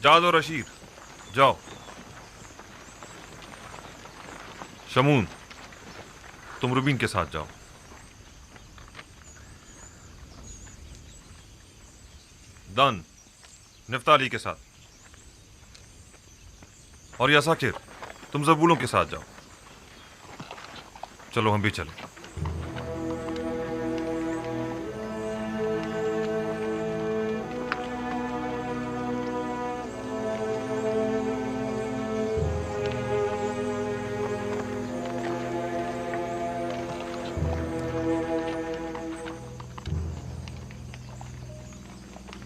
जाद और अशीर जाओ। शमून तुम रुबीन के साथ जाओ। दन निफ्ताली के साथ। और यासाकिर तुम ज़बूलों के साथ जाओ। चलो हम भी चलें।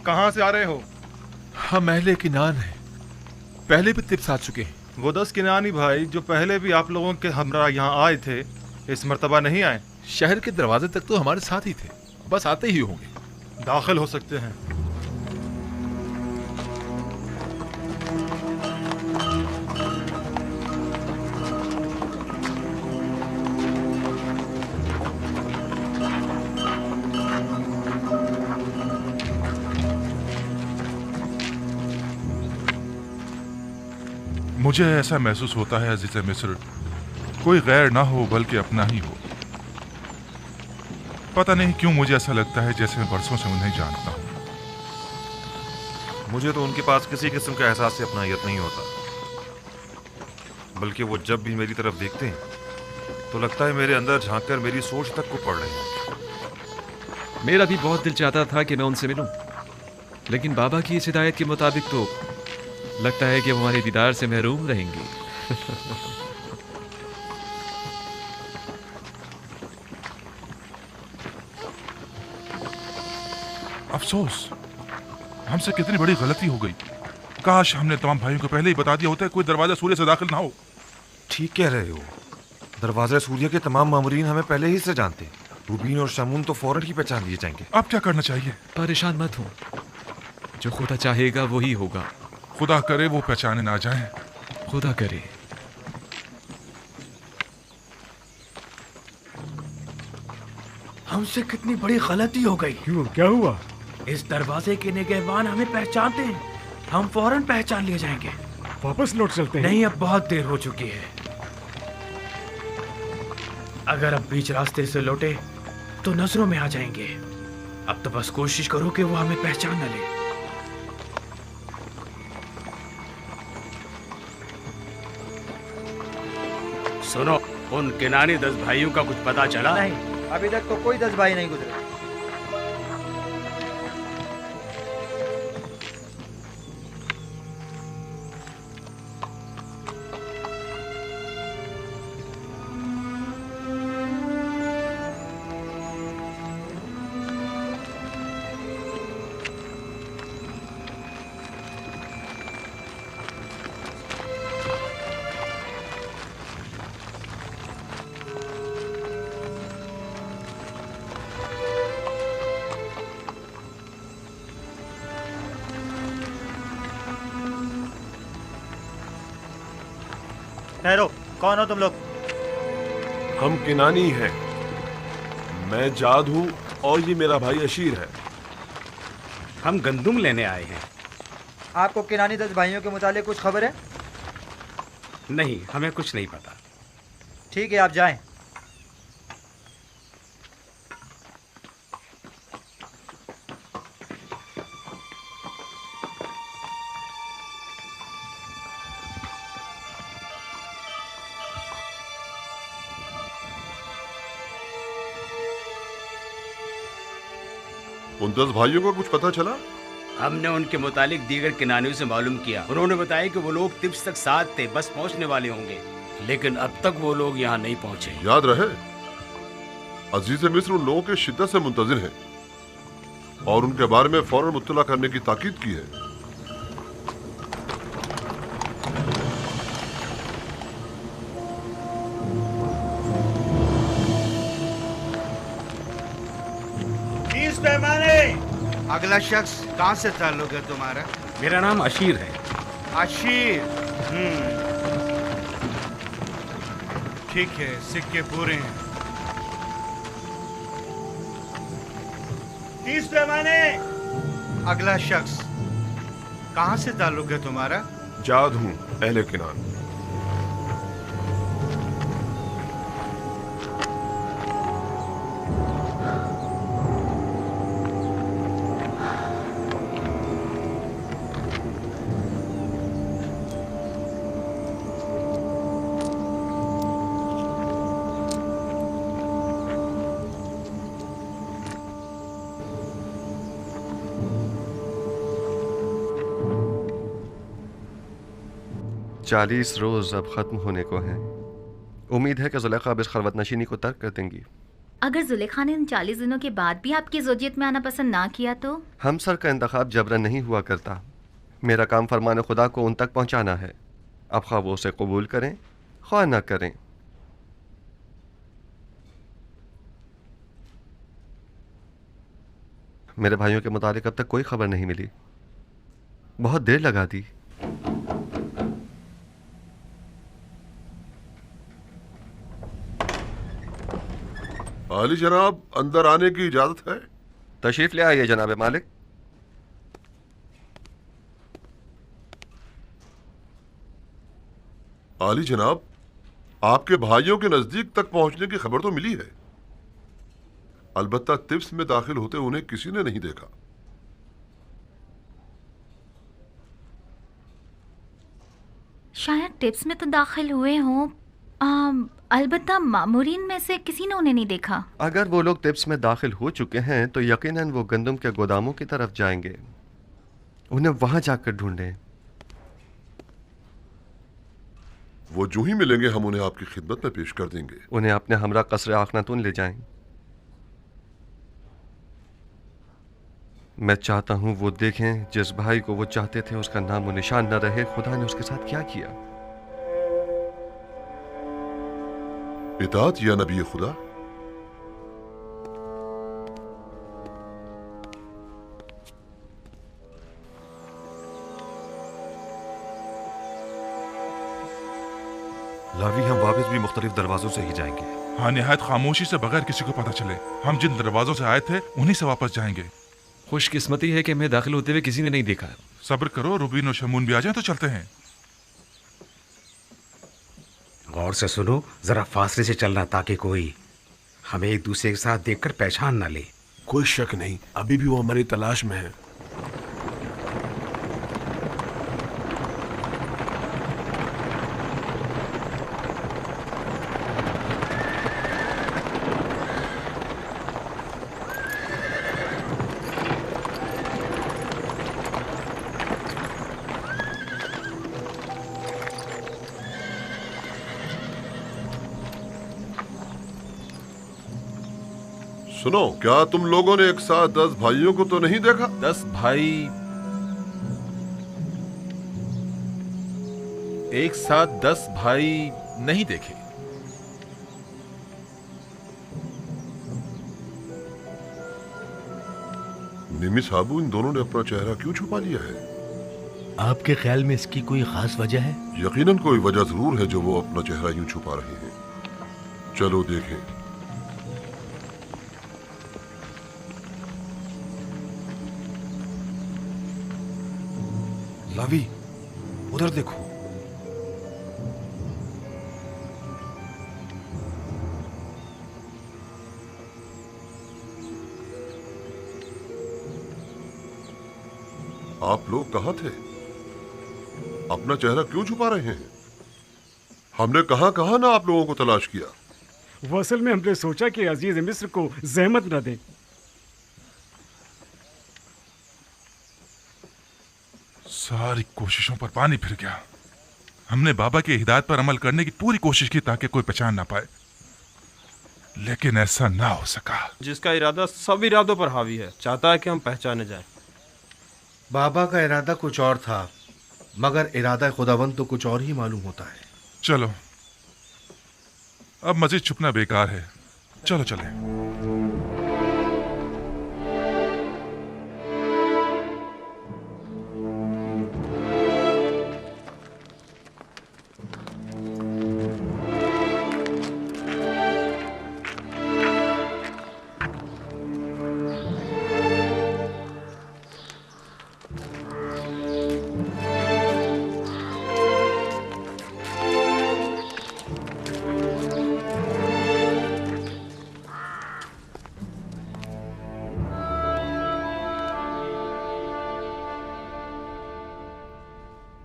कहां से आ रहे हो? हम अहले किनान हैं, पहले भी तिब्स आ चुके हैं। वो 10 किनानी भाई जो पहले भी आप लोगों के हमरा यहाँ आए थे, इस मर्तबा नहीं आए। शहर के दरवाजे तक तो हमारे साथ ही थे, बस आते ही होंगे। दाखिल हो सकते हैं। मुझे ऐसा महसूस होता है अजीज़े मिस्र, कोई गैर ना हो बल्कि अपना ही हो। पता नहीं क्यों मुझे ऐसा लगता है जैसे मैं बरसों से उन्हें जानता हूँ। मुझे तो उनके पास किसी किस्म का एहसास से अपनाहियत नहीं होता, बल्कि वो जब भी मेरी तरफ देखते हैं तो लगता है मेरे अंदर झांककर मेरी सोच तक को पढ़ रहे हैं। मेरा भी बहुत दिल चाहता था कि मैं उनसे मिलूं, लेकिन बाबा की इस हिदायत के मुताबिक तो लगता है कि वो हमारे दीदार से महरूम रहेंगे। अफसोस, हमसे कितनी बड़ी गलती हो गई। काश हमने तमाम भाइयों को पहले ही बता दिया होता है कोई दरवाजा सूर्य से दाखिल ना हो। ठीक कह रहे हो, दरवाजा सूर्य के तमाम मामूरीन हमें पहले ही से जानते। रुबीन और शमून तो फौरन ही पहचान लिए जाएंगे। अब क्या करना चाहिए? परेशान मत हो, जो खुदा चाहेगा वही होगा। खुदा करे वो पहचाने ना जाए। खुदा करे। हमसे कितनी बड़ी गलती हो गई। क्यों, क्या हुआ? इस दरवाजे के निगहबान हमें पहचानते हैं, हम फौरन पहचान लिए जाएंगे। वापस लौट चलते हैं। नहीं, अब बहुत देर हो चुकी है। अगर अब बीच रास्ते से लौटे तो नजरों में आ जाएंगे। अब तो बस कोशिश करो कि वो हमें पहचान न ले। सुनो, उन किनानी 10 भाइयों का कुछ पता चला? नहीं, अभी तक तो कोई 10 भाई नहीं गुजरे। ठहरो, कौन हो तुम लोग? हम किनानी हैं। मैं जाद हूँ और ये मेरा भाई अशीर है। हम गंदुम लेने आए हैं। आपको किनानी 10 भाइयों के मुतालिक कुछ खबर है? नहीं, हमें कुछ नहीं पता। ठीक है, आप जाएं। उन 10 भाइयों का कुछ पता चला? हमने उनके मुतालिक दीगर किनानियों से मालूम किया। उन्होंने बताया कि वो लोग तिब्स तक साथ थे, बस पहुंचने वाले होंगे, लेकिन अब तक वो लोग यहाँ नहीं पहुंचे। याद रहे, अजीज मिस्र उन लोगों के शिद्दत से मुंतजिर हैं और उनके बारे में फौरन मुत्तला करने की ताकीद की है। अगला शख्स कहाँ से ताल्लुक है तुम्हारा? मेरा नाम अशीर है। अशीर, ठीक है, सिक्के पूरे हैं। 30 पैमाने। अगला शख्स। कहाँ से ताल्लुक है तुम्हारा? जाद हूँ, अहले किनान। चालीस रोज अब खत्म होने को हैं। उम्मीद है कि जुलेखा अब इस खलवत नशीनी को तर्क कर देंगी। अगर जुलेखा ने इन 40 दिनों के बाद भी आपकी ज़ौजियत में आना पसंद ना किया तो? हमसर का इंतखाब जबरन नहीं हुआ करता। मेरा काम फरमान खुदा को उन तक पहुंचाना है। अब ख्वाह वो उसे कबूल करें ख्वाह ना करें। मेरे भाइयों के मुतालिक अब तक कोई खबर नहीं मिली। बहुत देर लगा दी। आली जनाब, अंदर आने की इजाजत है? तशरीफ ले आइए जनाब मालिक। आली जनाब, आपके भाइयों के नजदीक तक पहुंचने की खबर तो मिली है, अलबत्ता तिब्स में दाखिल होते उन्हें किसी ने नहीं देखा। शायद टिप्स में तो दाखिल हुए हों, अलबत्ता मामूरीन में से किसी ने उन्हें नहीं देखा। अगर वो लोग टिप्स में दाखिल हो चुके हैं तो यकीनन वो गंदम के गोदामों की तरफ जाएंगे। उन्हें वहां जाकर ढूंढें। वो जो ही मिलेंगे हम उन्हें आपकी खिदमत में पेश कर देंगे। उन्हें अपने हमरा कसर आखनातून ले जाएं। मैं चाहता हूं वो देखें जिस भाई को वो चाहते थे उसका नाम व निशान न रहे। खुदा ने उसके साथ क्या किया। इताअत या नबी खुदा। लावी, हम वापस भी मुख्तलिफ दरवाजों से ही जाएंगे। हाँ, निहायत खामोशी से बगैर किसी को पता चले। हम जिन दरवाजों से आए थे उन्हीं से वापस जाएंगे। खुशकिस्मती है कि मैं दाखिल होते हुए किसी ने नहीं देखा। सब्र करो, रुबीन और शमून भी आ जाए तो चलते हैं। गौर से सुनो, जरा फासले से चलना ताकि कोई हमें एक दूसरे के साथ देखकर पहचान ना ले। कोई शक नहीं, अभी भी वो हमारी तलाश में है। सुनो, क्या तुम लोगों ने एक साथ 10 भाइयों को तो नहीं देखा? 10 भाई एक साथ 10 भाई नहीं देखे। निमी साहबू, इन दोनों ने अपना चेहरा क्यों छुपा लिया है? आपके ख्याल में इसकी कोई खास वजह है? यकीनन कोई वजह जरूर है जो वो अपना चेहरा यूं छुपा रहे हैं। चलो देखें। लावी, उधर देखो। आप लोग कहाँ थे? अपना चेहरा क्यों छुपा रहे हैं? हमने कहाँ कहाँ ना आप लोगों को तलाश किया। वो असल में हमने सोचा कि अजीज मिस्र को जहमत न दें। सारी कोशिशों पर पानी फिर गया। हमने बाबा की हिदायत पर अमल करने की पूरी कोशिश की ताकि कोई पहचान ना पाए, लेकिन ऐसा ना हो सका। जिसका इरादा सब इरादों पर हावी है, चाहता है कि हम पहचाने जाएं। बाबा का इरादा कुछ और था, मगर इरादा खुदावंद तो कुछ और ही मालूम होता है। चलो, अब मजीद छुपना बेकार है। चलो चलें।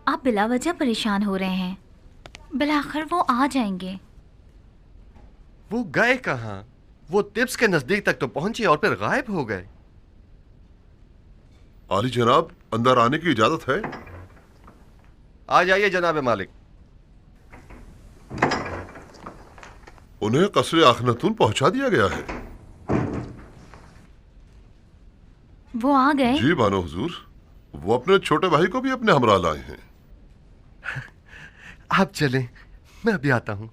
आप बिला वजह परेशान हो रहे हैं। बिलाखिर वो आ जाएंगे। वो गए कहाँ? वो तिब्स के नजदीक तक तो पहुंचे और फिर गायब हो गए। आली जनाब, अंदर आने की इजाजत है? आ जाइए जनाब मालिक। उन्हें कसरे आखनतून पहुंचा दिया गया है। वो आ गए? जी बानो हुजूर, वो अपने छोटे भाई को भी अपने हमरा लाए हैं। आप चलें, मैं अभी आता हूं।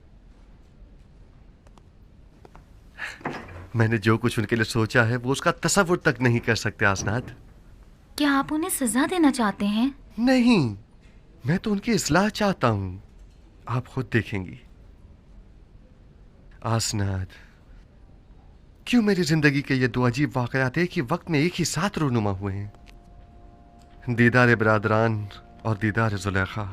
मैंने जो कुछ उनके लिए सोचा है वो उसका तसव्वुर तक नहीं कर सकते आसनाद। क्या आप उन्हें सजा देना चाहते हैं? नहीं, मैं तो उनकी इस्लाह चाहता हूं। आप खुद देखेंगी। आसनाद, क्यों मेरी जिंदगी के ये दो अजीब वाकयात एक ही वक्त में एक ही साथ रूनुमा हुए हैं? दीदार बरादरान और दीदार जुलेखा।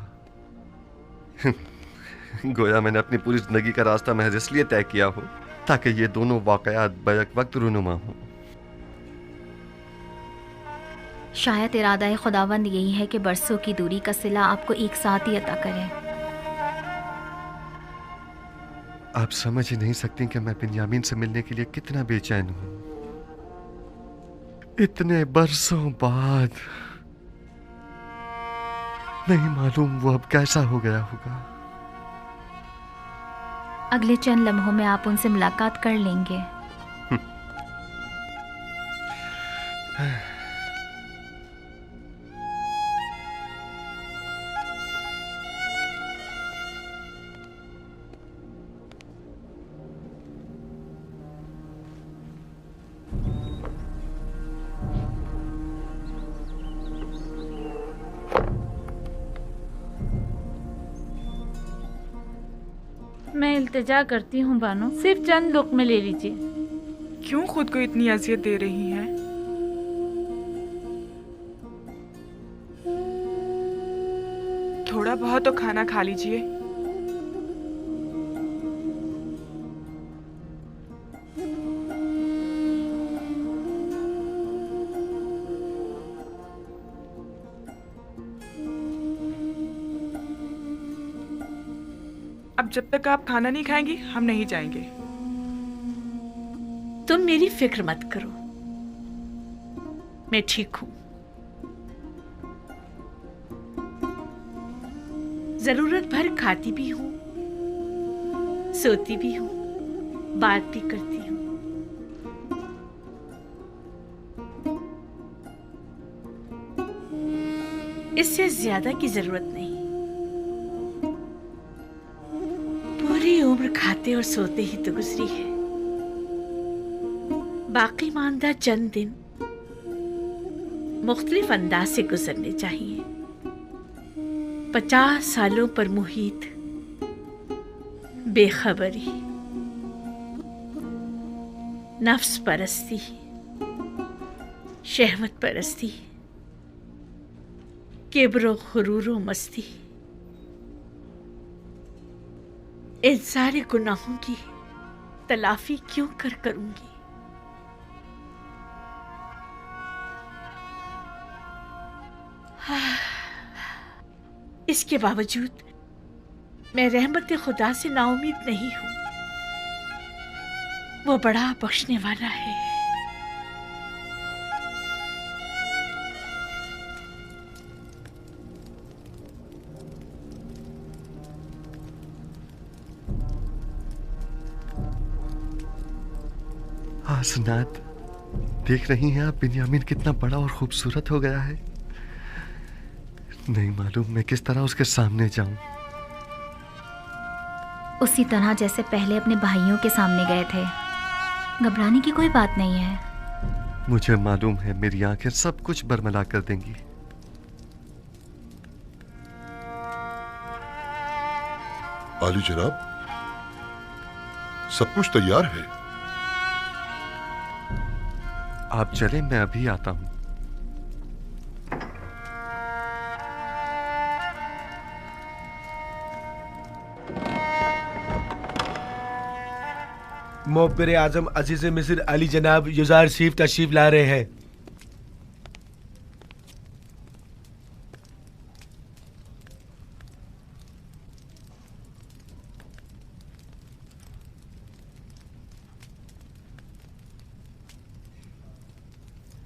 गोया मैंने अपनी पूरी जिंदगी का रास्ता महज इसलिए तय किया हो ताकि ये दोनों वाकयात बैक वक्त रूनुमा हो। शायद इरादा खुदावंद यही है कि बरसों की दूरी का सिला आपको एक साथ ही अता करे। आप समझ ही नहीं सकती कि मैं बिन्यामीन से मिलने के लिए कितना बेचैन हूं। इतने बरसों बाद। नहीं मालूम वो अब कैसा हो गया होगा। अगले चंद लम्हों में आप उनसे मुलाकात कर लेंगे। मैं इल्तिजा करती हूँ बानो, सिर्फ चंद लुक़्मे ले लीजिए। क्यों खुद को इतनी अजियत दे रही हैं? थोड़ा बहुत तो खाना खा लीजिए। अब जब तक आप खाना नहीं खाएंगी हम नहीं जाएंगे। तुम मेरी फिक्र मत करो, मैं ठीक हूं। जरूरत भर खाती भी हूं, सोती भी हूं, बात भी करती हूं। इससे ज्यादा की जरूरत नहीं। पूरी उम्र खाते और सोते ही तो गुजरी है। बाकी मानदा चंद दिन मुख्तलिफ अंदाज से गुजरने चाहिए। 50 सालों पर मुहित बेखबरी, नफ्स परस्ती, शहवत परस्ती, किब्र गुरूर व मस्ती, इन सारे गुनाहों की तलाफी क्यों करूंगी? इसके बावजूद मैं रहमत खुदा से नाउमीद नहीं हूं। वो बड़ा बख्शने वाला है। आसनाद, देख रही हैं आप बिन्यामीन कितना बड़ा और खूबसूरत हो गया है। नहीं मालूम मैं किस तरह उसके सामने जाऊं। उसी तरह जैसे पहले अपने भाइयों के सामने गए थे। घबराने की कोई बात नहीं है। मुझे मालूम है मेरी आंखें सब कुछ बरमला कर देंगी। आली जनाब, सब कुछ तैयार है। आप चलें, मैं अभी आता हूं। मोहब्बर आजम अजीज मिस्र अली जनाब युजार शरीफ तशरीफ ला रहे हैं।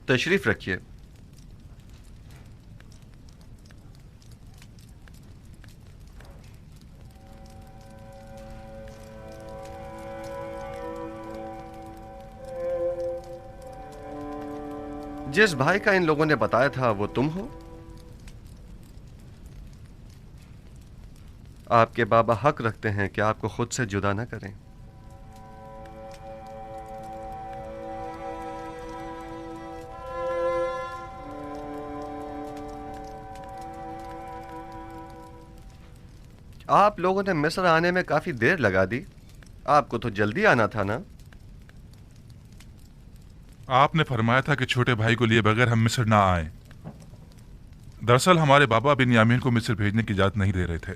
तशरीफ रखिए। जिस भाई का इन लोगों ने बताया था वो तुम हो? आपके बाबा हक रखते हैं कि आपको खुद से जुदा ना करें। आप लोगों ने मिस्र आने में काफी देर लगा दी। आपको तो जल्दी आना था ना? आपने फरमाया था कि छोटे भाई को लिए बगैर हम मिस्र ना आए। दरअसल हमारे बाबा बिन्यामीन को मिस्र भेजने की इजाजत नहीं दे रहे थे।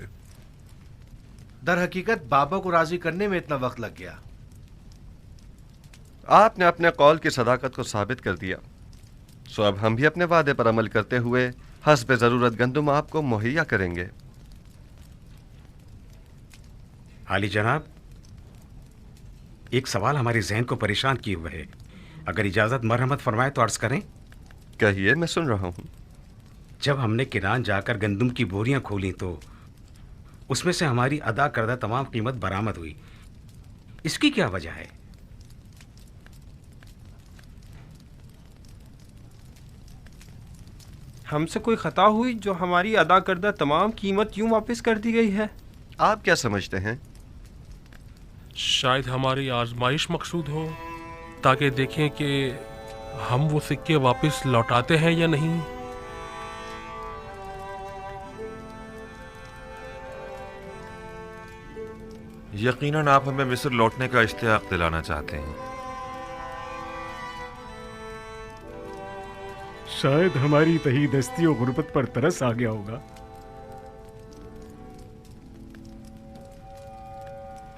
दर हकीकत बाबा को राजी करने में इतना वक्त लग गया। आपने अपने कौल की सदाकत को साबित कर दिया, सो अब हम भी अपने वादे पर अमल करते हुए हस्ब जरूरत गंदुम आपको मुहैया करेंगे। आली जनाब, एक सवाल हमारे जहन को परेशान किए हुए है। अगर इजाजत मरहमत फरमाए तो अर्ज करें। कहिए, मैं सुन रहा हूं। जब हमने किरान जाकर गंदुम की बोरियां खोली तो उसमें से हमारी अदा करदा तमाम कीमत बरामद हुई। इसकी क्या वजह है? हमसे कोई खता हुई जो हमारी अदा करदा तमाम कीमत यूं वापस कर दी गई है? आप क्या समझते हैं? शायद हमारी आजमाइश मकसूद हो, ताकि देखें कि हम वो सिक्के वापस लौटाते हैं या नहीं। यकीनन आप हमें मिस्र लौटने का इश्तियाक दिलाना चाहते हैं। शायद हमारी तही दस्ती और गुर्बत पर तरस आ गया होगा।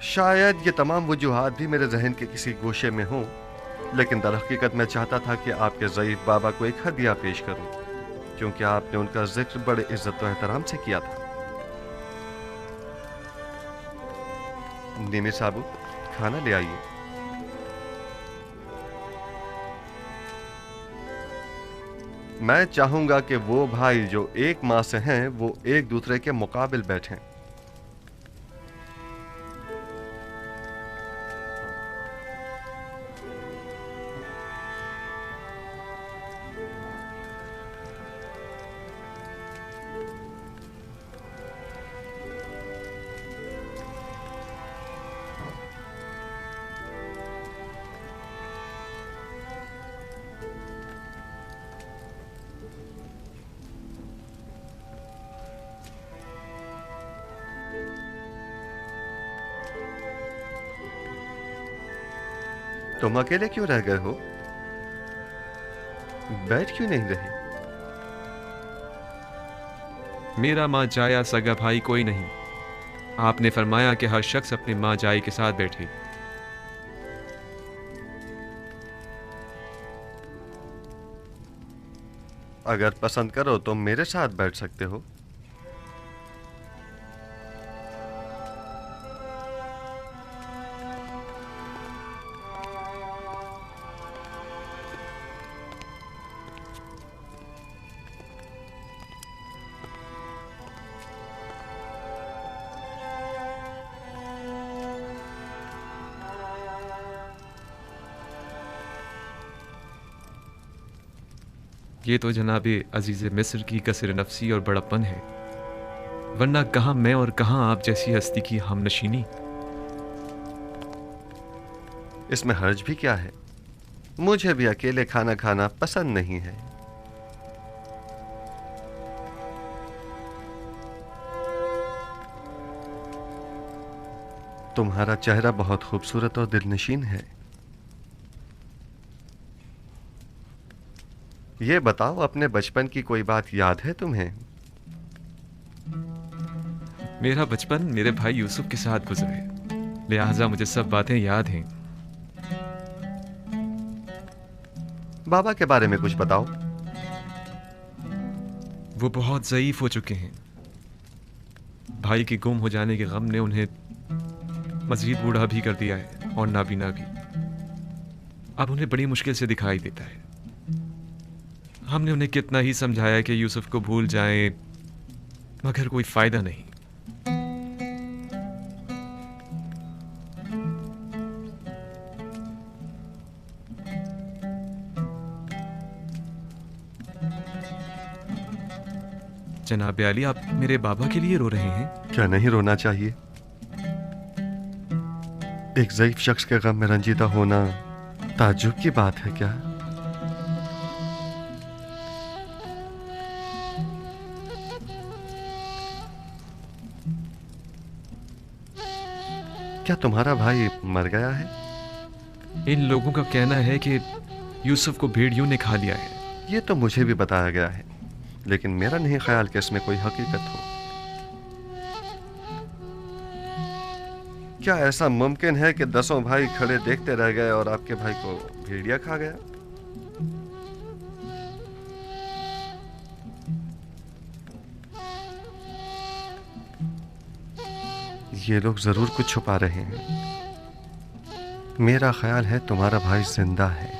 शायद ये तमाम वजूहात भी मेरे जहन के किसी गोशे में हों, लेकिन दर हकीकत मैं चाहता था कि आपके ज़ईफ बाबा को एक हदिया पेश करूं, क्योंकि आपने उनका जिक्र बड़े इज्जत और एहतराम से किया था। नीमी साबू, खाना ले आइए। मैं चाहूंगा कि वो भाई जो एक माँ से हैं वो एक दूसरे के मुकाबिल बैठें। तुम अकेले क्यों रह गए हो? बैठ क्यों नहीं रहे? मेरा माँ जाया सगा भाई कोई नहीं। आपने फरमाया कि हर शख्स अपनी माँ जाई के साथ बैठे। अगर पसंद करो तो मेरे साथ बैठ सकते हो। ये तो जनाबे अजीज़ मिस्र की कसर नफसी और बड़प्पन है, वरना कहाँ मैं और कहाँ आप जैसी हस्ती की हमनशीनी। इसमें हर्ज भी क्या है? मुझे भी अकेले खाना खाना पसंद नहीं है। तुम्हारा चेहरा बहुत खूबसूरत और दिलनशीन है। ये बताओ, अपने बचपन की कोई बात याद है तुम्हें? मेरा बचपन मेरे भाई यूसुफ के साथ गुजरा है, लिहाजा मुझे सब बातें याद हैं। बाबा के बारे में कुछ बताओ। वो बहुत ज़ईफ हो चुके हैं। भाई के गुम हो जाने के गम ने उन्हें मजीद बूढ़ा भी कर दिया है और नाबीना भी। अब उन्हें बड़ी मुश्किल से दिखाई देता है। हमने उन्हें कितना ही समझाया कि यूसुफ को भूल जाएं, मगर कोई फायदा नहीं। जनाब अली, आप मेरे बाबा के लिए रो रहे हैं? क्या नहीं रोना चाहिए? एक ज़ईफ शख्स के गम में रंजीदा होना ताज्जुब की बात है क्या? क्या तुम्हारा भाई मर गया है? इन लोगों का कहना है कि यूसुफ को भेड़ियों ने खा लिया है। ये तो मुझे भी बताया गया है, लेकिन मेरा नहीं ख्याल कि इसमें कोई हकीकत हो। क्या ऐसा मुमकिन है कि 10 भाई खड़े देखते रह गए और आपके भाई को भेड़िया खा गया? ये लोग जरूर कुछ छुपा रहे हैं। मेरा ख्याल है तुम्हारा भाई जिंदा है।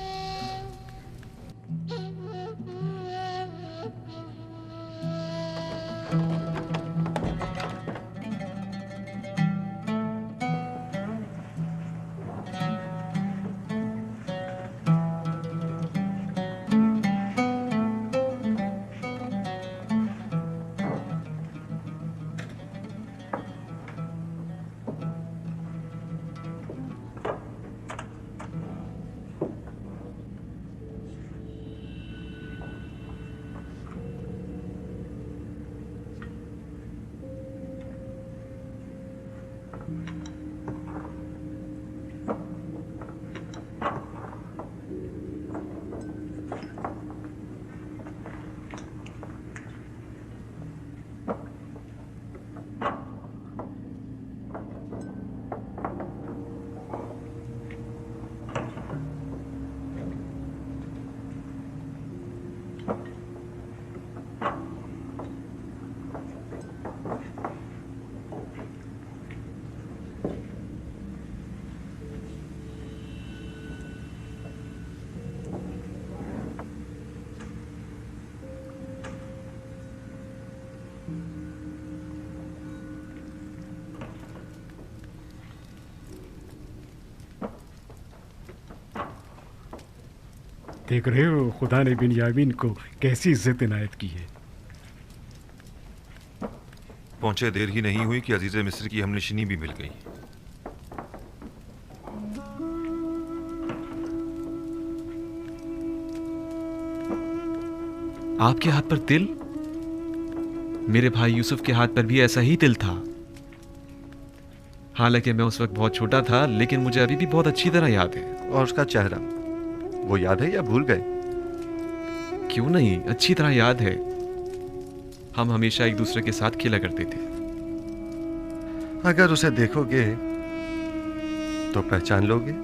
देख रहे हो खुदा ने बिन्यामीन को कैसी इज्जत इनायत की है। पहुंचे देर ही नहीं हुई कि अजीज मिस्र की हमनशिनी भी मिल गई। आपके हाथ पर तिल? मेरे भाई यूसुफ के हाथ पर भी ऐसा ही तिल था। हालांकि मैं उस वक्त बहुत छोटा था, लेकिन मुझे अभी भी बहुत अच्छी तरह याद है। और उसका चेहरा वो याद है या भूल गए? क्यों नहीं, अच्छी तरह याद है। हम हमेशा एक दूसरे के साथ खेला करते थे। अगर उसे देखोगे तो पहचान लोगे?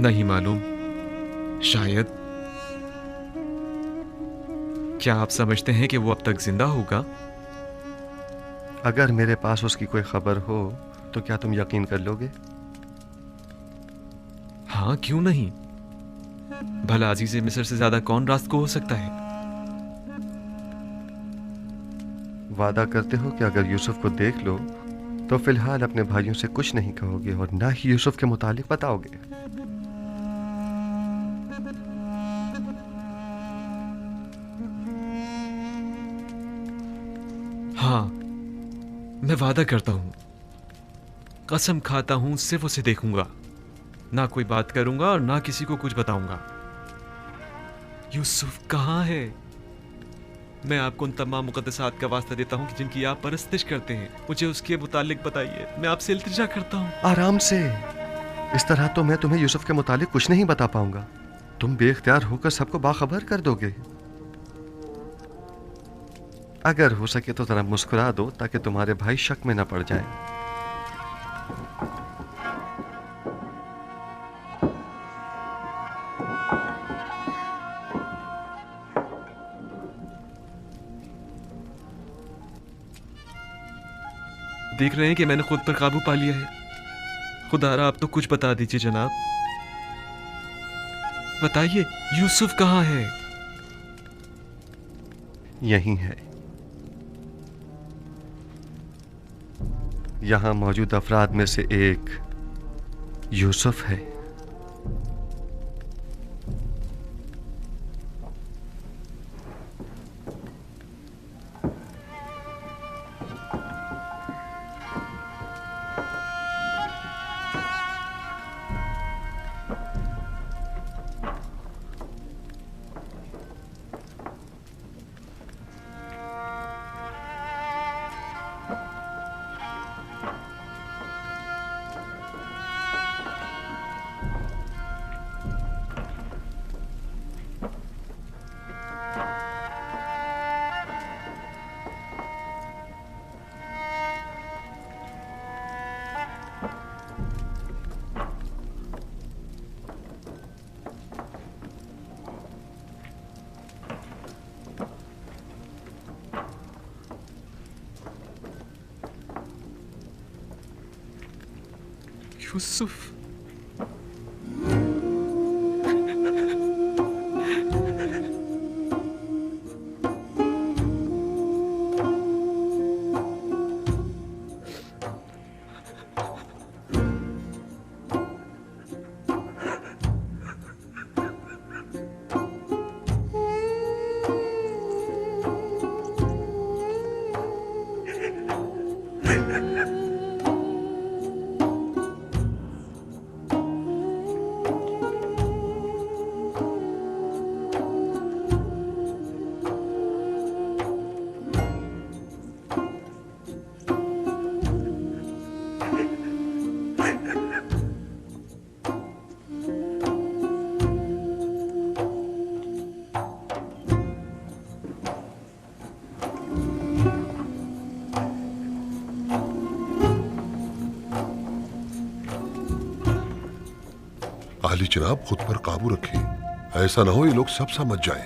नहीं मालूम, शायद। क्या आप समझते हैं कि वो अब तक जिंदा होगा? अगर मेरे पास उसकी कोई खबर हो तो क्या तुम यकीन कर लोगे? हाँ, क्यों नहीं। भला अजीज मिस्र से ज्यादा कौन रास्त को हो सकता है? वादा करते हो कि अगर यूसुफ को देख लो तो फिलहाल अपने भाइयों से कुछ नहीं कहोगे और ना ही यूसुफ के मुतालिक बताओगे? हाँ, मैं वादा करता हूं, कसम खाता हूं, सिर्फ उसे देखूंगा, ना कोई बात करूंगा और ना किसी को कुछ बताऊंगा। यूसुफ कहाँ है? मैं आपको उन तमाम मुकद्दसात का वास्ता देता हूं कि जिनकी आप परस्तिश करते हैं। मुझे उसके मुतालिक बताइए, मैं आपसे इल्तिजा करता हूं। आराम से। इस तरह तो मैं तुम्हें यूसुफ के मुतालिक कुछ नहीं बता पाऊंगा। तुम बेख्तियार होकर सबको बाखबर कर दोगे। अगर हो सके तो जरा मुस्कुरा दो ताकि तुम्हारे भाई शक में न पड़ जाएं। देख रहे हैं कि मैंने खुद पर काबू पा लिया है। खुदारा आप तो कुछ बता दीजिए जनाब। बताइए, यूसुफ कहाँ है? यही है। यहाँ मौजूद अफराद में से एक यूसुफ है। यूसुफ। आली जनाब, खुद पर काबू रखें। ऐसा ना हो ये लोग सब समझ जाएं।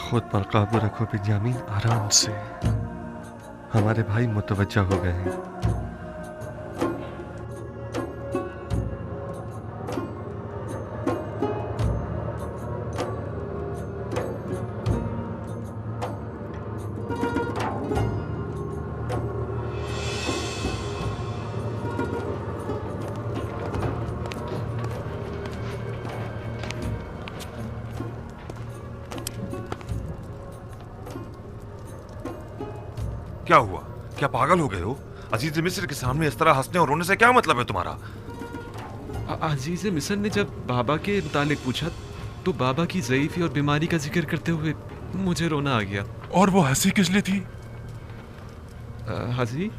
खुद पर काबू रखो बिन्यामीन, आराम से। हमारे भाई मुतवज्जा हो गए हैं। क्या हुआ? क्या पागल हो गए हो? अजीज मिस्र के सामने इस तरह हंसने और रोने से क्या मतलब है तुम्हारा? अजीज मिस्र ने जब बाबा के मुतालिक पूछा तो बाबा की ज़ईफ़ी और बीमारी का जिक्र करते हुए मुझे रोना आ गया। और वो हंसी किस लिए थी? हंसी?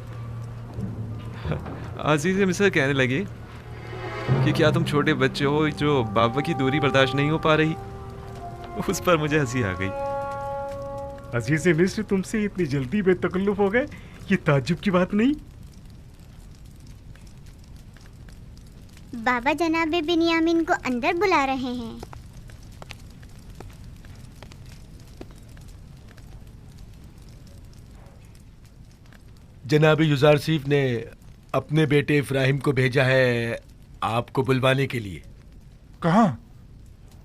अजीज मिस्र कहने लगे कि क्या तुम छोटे बच्चे हो जो बाबा की दूरी बर्दाश्त नहीं हो पा रही? उस पर मुझे हंसी आ गई। अजीज मिस्र तुमसे इतनी जल्दी बेतकल्लुफ हो गए, ये ताज्जुब की बात नहीं। बाबा जनाब बिन्यामीन को अंदर बुला रहे हैं। जनाब युजारसीफ ने अपने बेटे इब्राहिम को भेजा है आपको बुलवाने के लिए। कहाँ?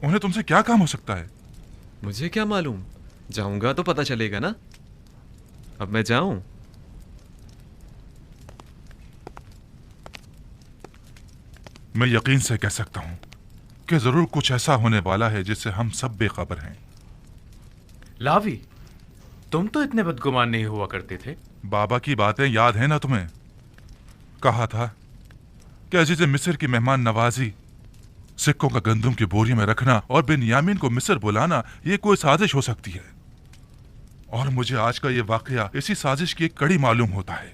उन्हें तुमसे क्या काम हो सकता है? मुझे क्या मालूम, जाऊंगा तो पता चलेगा ना। अब मैं जाऊं? मैं यकीन से कह सकता हूं कि जरूर कुछ ऐसा होने वाला है जिससे हम सब बेखबर हैं। लावी, तुम तो इतने बदगुमान नहीं हुआ करते थे। बाबा की बातें याद है ना तुम्हें? कहा था कि अजीज मिस्र की मेहमान नवाजी, सिक्कों का गंदम की बोरी में रखना और बिन्यामीन को मिस्र बुलाना ये कोई साजिश हो सकती है। और मुझे आज का ये वाकया इसी साजिश की एक कड़ी मालूम होता है।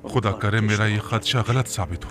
खुदा करे मेरा ये खदशा गलत साबित हो।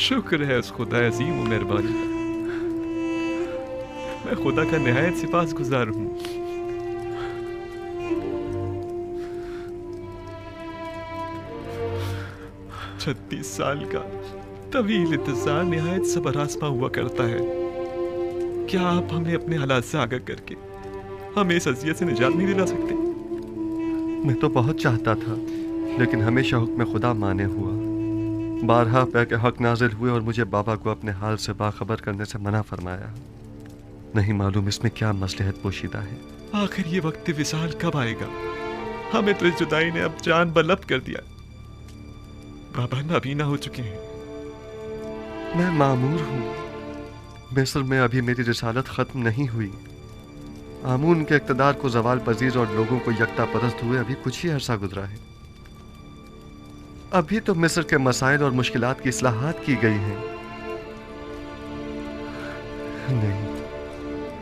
शुक्र है उस खुदा अजीम व मेहरबानी का। मैं खुदा का निहायत सिपासगुजार हूँ। छत्तीस साल का तवील इंतजार निहायत सबर आसमा हुआ करता है। क्या आप हमें अपने हालात से आगाह करके हमें इस अजियत से निजात नहीं दिला सकते? मैं तो बहुत चाहता था, लेकिन हमेशा हुक्म खुदा माने हुआ। बारहा पे के हक नाजिल हुए और मुझे बाबा को अपने हाल से बाखबर करने से मना फरमाया। नहीं मालूम इसमें क्या मसलहत पोशीदा है। आखिर ये वक्त विसाल कब आएगा? हमें तो इस जुदाई ने अब जान बलब कर दिया। बाबा नाबीना हो चुके हैं। मैं मामूर हूँ। मिस्र में अभी मेरी रिसालत खत्म नहीं हुई। आमून के इक़्तिदार को जवाल पजीर और लोगों को यकता परस्त हुए अभी कुछ ही अरसा गुजरा है। अभी तो मिस्र के मसाइल और मुश्किलात की इस्लाहात की गई हैं। नहीं,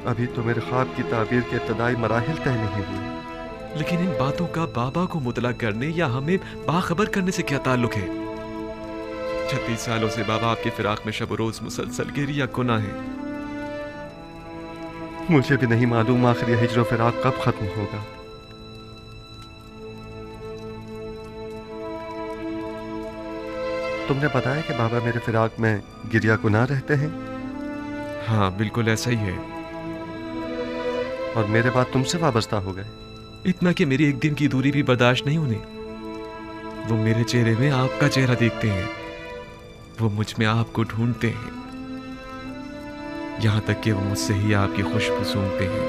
अभी तो मेरे ख्वाब की ताबीर के इब्तदाई मराहिल तय नहीं हुए। लेकिन इन बातों का बाबा को मुतला करने या हमें बाखबर करने से क्या ताल्लुक है? 36 सालों से बाबा आपके फिराक में शब रोज मुसलसल गिरी या गुनाह है। मुझे भी नहीं मालूम आखिर यह हिज्र फिराक कब खत्म होगा। तुमने बताया कि बाबा मेरे फिराक में गिरिया गुनाह रहते हैं? हाँ, बिल्कुल ऐसा ही है। और मेरे बाद तुमसे वाबस्ता हो गए? इतना कि मेरी एक दिन की दूरी भी बर्दाश्त नहीं होने। वो मेरे चेहरे में आपका चेहरा देखते हैं, वो मुझ में आपको ढूंढते हैं, यहां तक कि वो मुझसे ही आपकी खुशबू सूंघते हैं।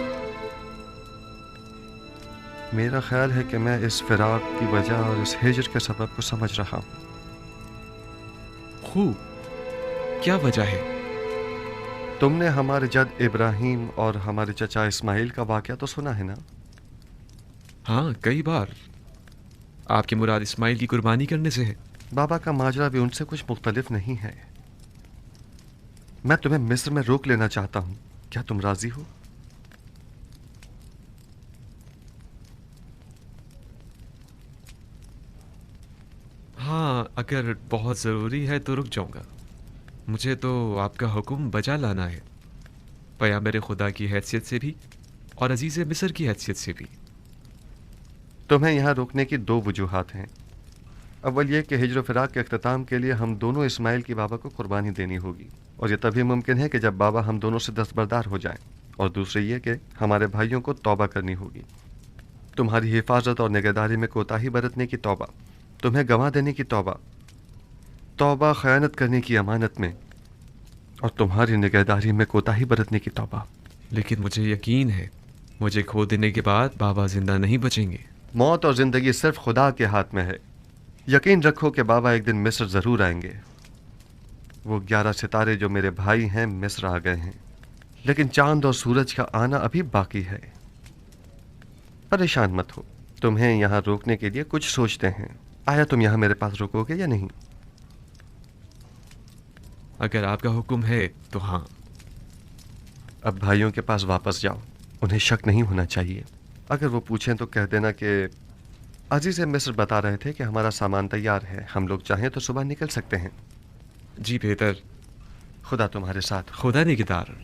मेरा ख्याल है कि मैं इस फिराक की वजह और इस हिज्र के सबब को समझ रहा हूं। खूब, क्या वजह है? तुमने हमारे जद इब्राहिम और हमारे चचा इस्माइल का वाकया तो सुना है ना? हाँ, कई बार। आपकी मुराद इस्माइल की कुर्बानी करने से है? बाबा का माजरा भी उनसे कुछ मुख्तलिफ नहीं है। मैं तुम्हें मिस्र में रोक लेना चाहता हूं, क्या तुम राजी हो? हाँ, अगर बहुत ज़रूरी है तो रुक जाऊंगा। मुझे तो आपका हुक्म बजा लाना है, पैगंबर खुदा की हैसियत से भी और अजीज़ मिस्र की हैसियत से भी। तुम्हें यहाँ रोकने की दो वजूहात हैं। अव्वल ये कि हिज्र फिराक के अख्ताम के लिए हम दोनों इस्माइल की बाबा को कुर्बानी देनी होगी, और ये तभी मुमकिन है कि जब बाबा हम दोनों से दस्तबरदार हो जाएं। और दूसरी ये कि हमारे भाइयों को तौबा करनी होगी। तुम्हारी हिफाजत और निगहदारी में कोताही बरतने की तौबा, तुम्हें गंवा देने की तौबा, तौबा खयानत करने की अमानत में, और तुम्हारी निगहदारी में कोताही बरतने की तौबा। लेकिन मुझे यकीन है मुझे खो देने के बाद बाबा जिंदा नहीं बचेंगे। मौत और जिंदगी सिर्फ खुदा के हाथ में है। यकीन रखो कि बाबा एक दिन मिस्र ज़रूर आएंगे। वो 11 सितारे जो मेरे भाई हैं मिस्र आ गए हैं, लेकिन चांद और सूरज का आना अभी बाकी है। परेशान मत हो, तुम्हें यहाँ रोकने के लिए कुछ सोचते हैं। आया तुम यहाँ मेरे पास रुकोगे या नहीं? अगर आपका हुक्म है तो हाँ। अब भाइयों के पास वापस जाओ, उन्हें शक नहीं होना चाहिए। अगर वो पूछें तो कह देना कि अजीज़ मिस्र बता रहे थे कि हमारा सामान तैयार है, हम लोग चाहें तो सुबह निकल सकते हैं। जी बेहतर। खुदा तुम्हारे साथ। खुदा निगहदार।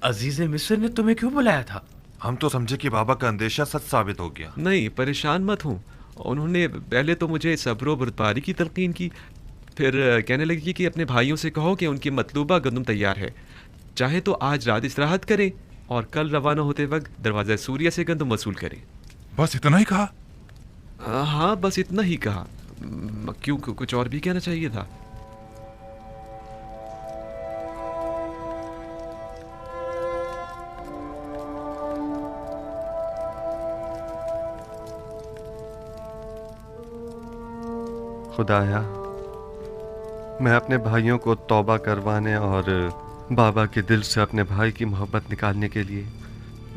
अजीज मिस्र ने तुम्हें क्यों बुलाया था? हम तो समझे कि बाबा का अंदेशा सच साबित हो गया। नहीं, परेशान मत हूँ। उन्होंने पहले तो मुझे सब्र और बर्दारी की तलकीन की, फिर कहने लगी कि अपने भाइयों से कहो कि उनकी मतलूबा गंदम तैयार है, चाहे तो आज रात इस्तिराहत करें और कल रवाना होते वक्त दरवाज़ा सूर्य से गंदम वसूल करें। बस इतना ही कहा? हाँ, बस इतना ही कहा। क्यों, कुछ और भी कहना चाहिए था? खुदाया, मैं अपने भाइयों को तौबा करवाने और बाबा के दिल से अपने भाई की मोहब्बत निकालने के लिए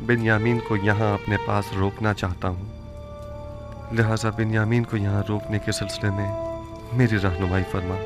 बिन्यामीन को यहाँ अपने पास रोकना चाहता हूँ। लिहाजा बिन्यामीन को यहाँ रोकने के सिलसिले में मेरी रहनुमाई फरमा।